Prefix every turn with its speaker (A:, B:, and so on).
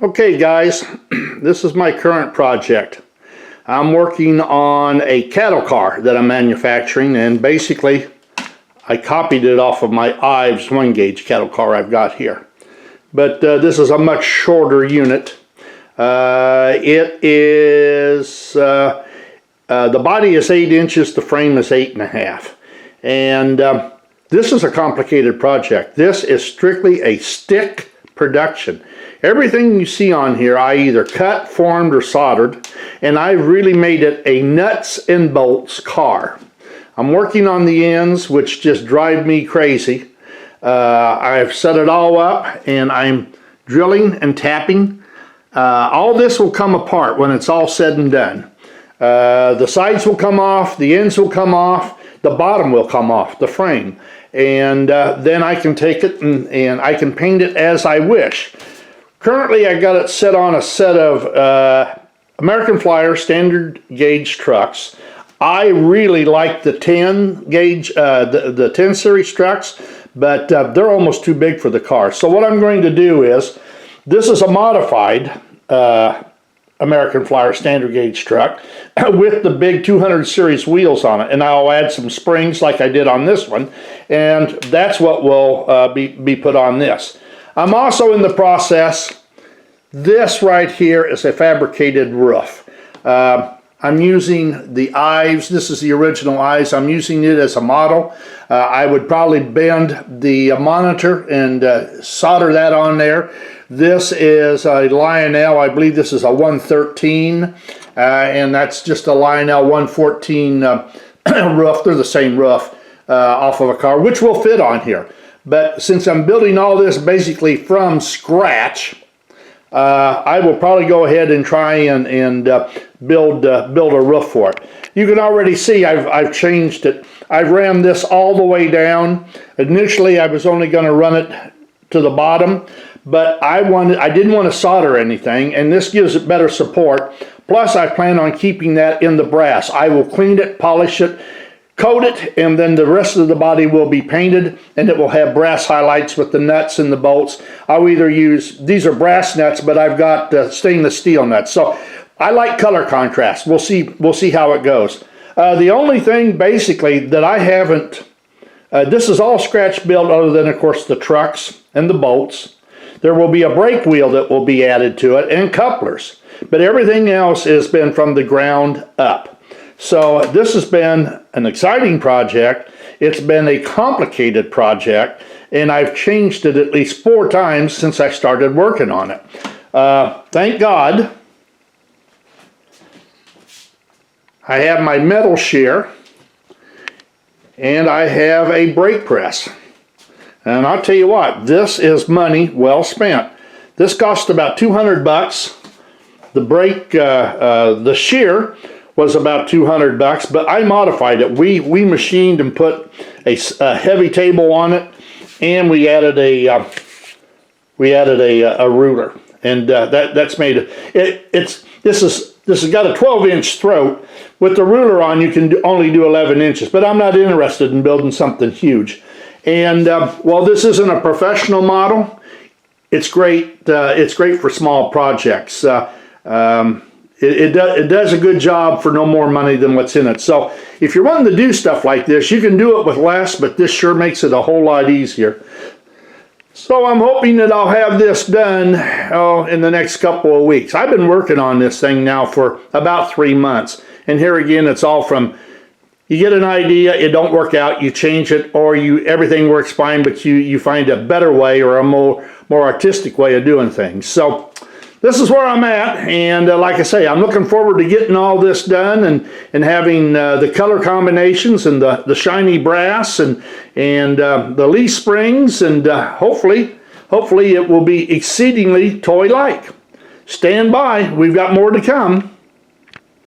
A: Okay guys, this is my current project. I'm working on a cattle car that I'm manufacturing, and basically I copied it off of my Ives 1 gauge cattle car I've got here. But this is a much shorter unit. The body is 8 inches, the frame is 8.5. And this is a complicated project. This is strictly a stick production. Everything you see on here I either cut, formed, or soldered, and I really made it a nuts and bolts car. I'm working on the ends, which just drive me crazy. I've set it all up and I'm drilling and tapping. All this will come apart when it's all said and done. The sides will come off, the ends will come off, the bottom will come off, the frame. And then I can take it and I can paint it as I wish. Currently I got it set on a set of American Flyer standard gauge trucks. I really like the 10 gauge, the 10 series trucks, but they're almost too big for the car. So what I'm going to do is, this is a modified American Flyer standard gauge truck with the big 200 series wheels on it, and I'll add some springs like I did on this one, and that's what will be put on this. I'm also in the process, this right here is a fabricated roof. I'm using the Ives, this is the original Ives, I'm using it as a model. I would probably bend the monitor and solder that on there. This is a Lionel, I believe this is a 113, and that's just a Lionel 114 roof. They're the same roof off of a car, which will fit on here. But since I'm building all this basically from scratch, I will probably go ahead and try and build a roof for it. You can already see I've changed it. I've ran this all the way down. Initially I was only going to run it to the bottom, but I didn't want to solder anything, and this gives it better support. Plus I plan on keeping that in the brass. I will clean it, polish it, coat it, and then the rest of the body will be painted, and it will have brass highlights with the nuts and the bolts. I'll either use, these are brass nuts, but I've got stainless steel nuts. So I like color contrast. We'll see how it goes. The only thing basically that I haven't, this is all scratch built other than of course the trucks and the bolts. There will be a brake wheel that will be added to it and couplers, but everything else has been from the ground up. So this has been an exciting project. It's been a complicated project, and I've changed it at least 4 times since I started working on it. Thank God I have my metal shear and I have a brake press. And I'll tell you what, this is money well spent. This cost about 200 bucks. The brake, the shear was about 200 bucks, but I modified it. We machined and put a heavy table on it, and we added a ruler, and that's made it. This has got a 12-inch throat. With the ruler on, you can only do 11 inches, but I'm not interested in building something huge. And while this isn't a professional model, it's great. It's great for small projects. It does a good job for no more money than what's in it. So if you're wanting to do stuff like this, you can do it with less, but this sure makes it a whole lot easier. So I'm hoping that I'll have this done in the next couple of weeks. I've been working on this thing now for about 3 months. And here again, it's all from, you get an idea, it don't work out, you change it, or everything works fine, but you find a better way or a more artistic way of doing things. So this is where I'm at, and like I say, I'm looking forward to getting all this done and having the color combinations and the shiny brass and the leaf springs, and hopefully it will be exceedingly toy-like. Stand by, we've got more to come.